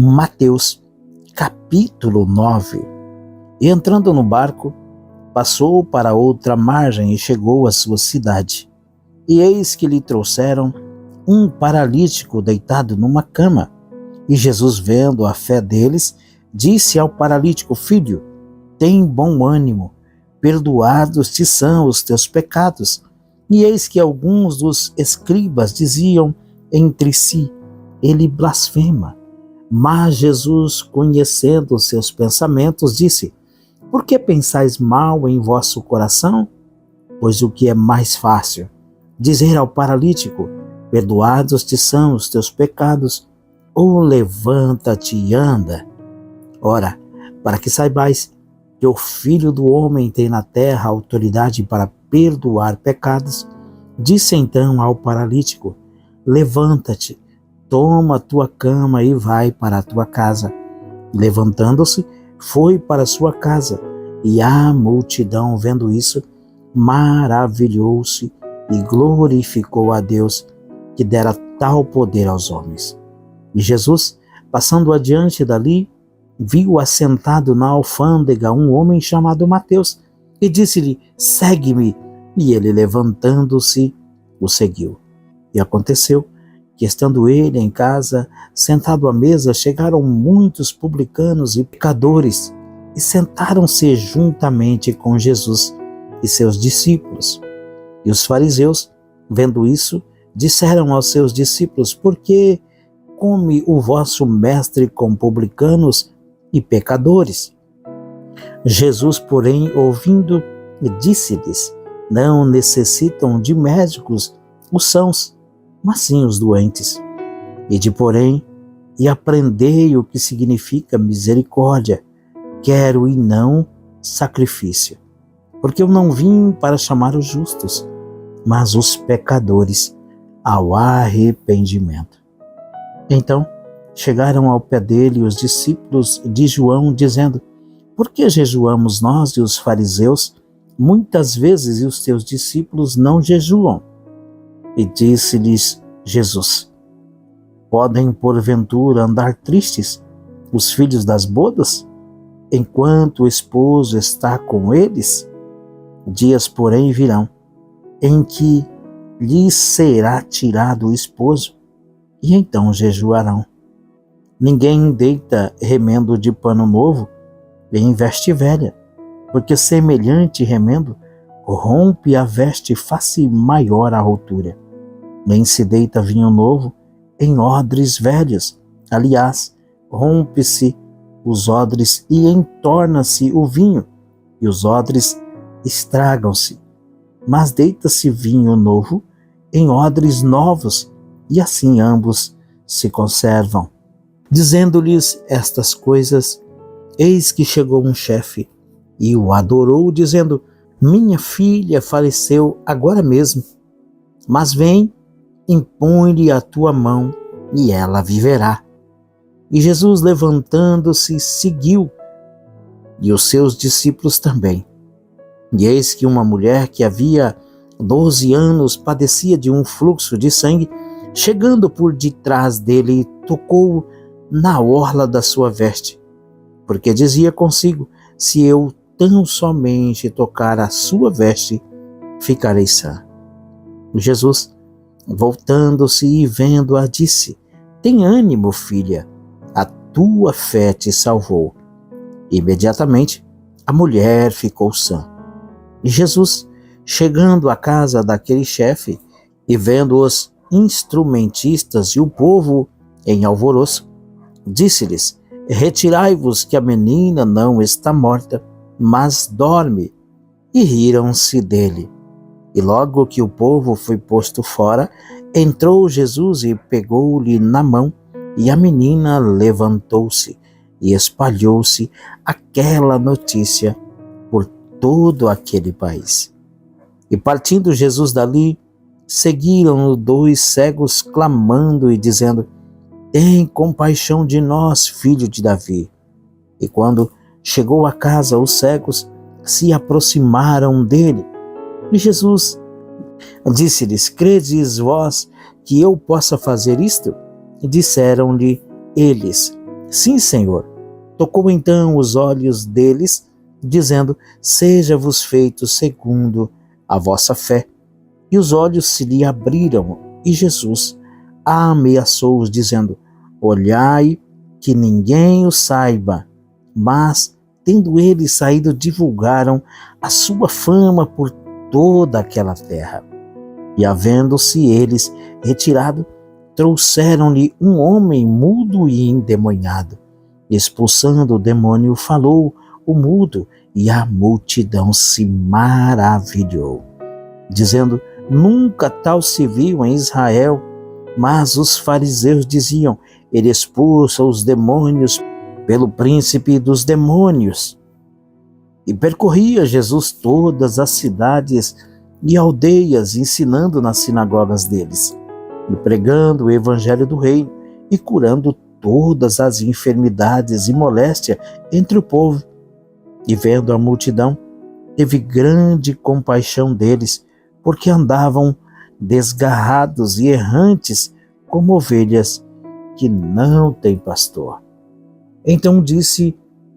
Mateus, capítulo 9. E entrando no barco, passou para outra margem e chegou à sua cidade. E eis que lhe trouxeram um paralítico deitado numa cama. E Jesus, vendo a fé deles, disse ao paralítico: Filho, tem bom ânimo, perdoados te são os teus pecados. E eis que alguns dos escribas diziam entre si: ele blasfema. Mas Jesus, conhecendo os seus pensamentos, disse: Por que pensais mal em vosso coração? Pois o que é mais fácil? Dizer ao paralítico: Perdoados te são os teus pecados, ou levanta-te e anda. Ora, para que saibais que o Filho do Homem tem na terra autoridade para perdoar pecados, disse então ao paralítico: Levanta-te, toma tua cama e vai para a tua casa. Levantando-se, foi para sua casa, e a multidão, vendo isso, maravilhou-se e glorificou a Deus, que dera tal poder aos homens. E Jesus, passando adiante dali, viu assentado na alfândega um homem chamado Mateus, e disse-lhe: Segue-me. E ele, levantando-se, o seguiu. E aconteceu que, estando ele em casa, sentado à mesa, chegaram muitos publicanos e pecadores, e sentaram-se juntamente com Jesus e seus discípulos. E os fariseus, vendo isso, disseram aos seus discípulos: Por que come o vosso mestre com publicanos e pecadores? Jesus, porém, ouvindo, disse-lhes: Não necessitam de médicos os sãos, mas sim os doentes. E aprendei o que significa misericórdia, quero e não sacrifício. Porque eu não vim para chamar os justos, mas os pecadores ao arrependimento. Então chegaram ao pé dele os discípulos de João, dizendo: Por que jejuamos nós e os fariseus muitas vezes, e os teus discípulos não jejuam? E disse-lhes Jesus: Podem porventura andar tristes os filhos das bodas, enquanto o esposo está com eles? Dias, porém, virão, em que lhes será tirado o esposo, e então jejuarão. Ninguém deita remendo de pano novo em veste velha, porque semelhante remendo rompe a veste e faz maior a rotura. Nem se deita vinho novo em odres velhos, aliás, rompe-se os odres e entorna-se o vinho, e os odres estragam-se. Mas deita-se vinho novo em odres novos, e assim ambos se conservam. Dizendo-lhes estas coisas, eis que chegou um chefe e o adorou, dizendo: Minha filha faleceu agora mesmo, mas vem, impõe-lhe a tua mão e ela viverá. E Jesus, levantando-se, seguiu, e os seus discípulos também. E eis que uma mulher que havia 12 anos padecia de um fluxo de sangue, chegando por detrás dele, tocou na orla da sua veste, porque dizia consigo: Se eu tão somente tocar a sua veste, ficarei sã. Jesus, voltando-se e vendo-a, disse: Tem ânimo, filha, a tua fé te salvou. Imediatamente a mulher ficou sã. E Jesus, chegando à casa daquele chefe e vendo os instrumentistas e o povo em alvoroço, disse-lhes: Retirai-vos, que a menina não está morta, mas dorme. E riram-se dele. E logo que o povo foi posto fora, entrou Jesus e pegou-lhe na mão, e a menina levantou-se, e espalhou-se aquela notícia por todo aquele país. E partindo Jesus dali, seguiram-no 2 cegos, clamando e dizendo: Tem compaixão de nós, filho de Davi. E quando chegou à casa, os cegos se aproximaram dele. E Jesus disse-lhes: Credes vós que eu possa fazer isto? E disseram-lhe eles: Sim, Senhor. Tocou então os olhos deles, dizendo: seja-vos feito segundo a vossa fé. E os olhos se lhe abriram, e Jesus ameaçou-os, dizendo: olhai que ninguém o saiba. Mas, tendo eles saído, divulgaram a sua fama por toda aquela terra. E havendo-se eles retirado, trouxeram-lhe um homem mudo e endemoniado. Expulsando o demônio, falou o mudo, e a multidão se maravilhou, dizendo: nunca tal se viu em Israel. Mas os fariseus diziam: ele expulsa os demônios pelo príncipe dos demônios. E percorria Jesus todas as cidades e aldeias, ensinando nas sinagogas deles, e pregando o evangelho do reino, e curando todas as enfermidades e moléstia entre o povo. E vendo a multidão, teve grande compaixão deles, porque andavam desgarrados e errantes, como ovelhas que não têm pastor. Então disse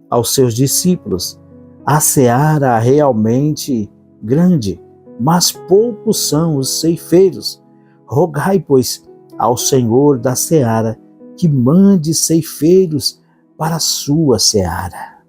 aos seus discípulos: a seara é realmente grande, mas poucos são os ceifeiros. Rogai, pois, ao Senhor da seara que mande ceifeiros para a sua seara.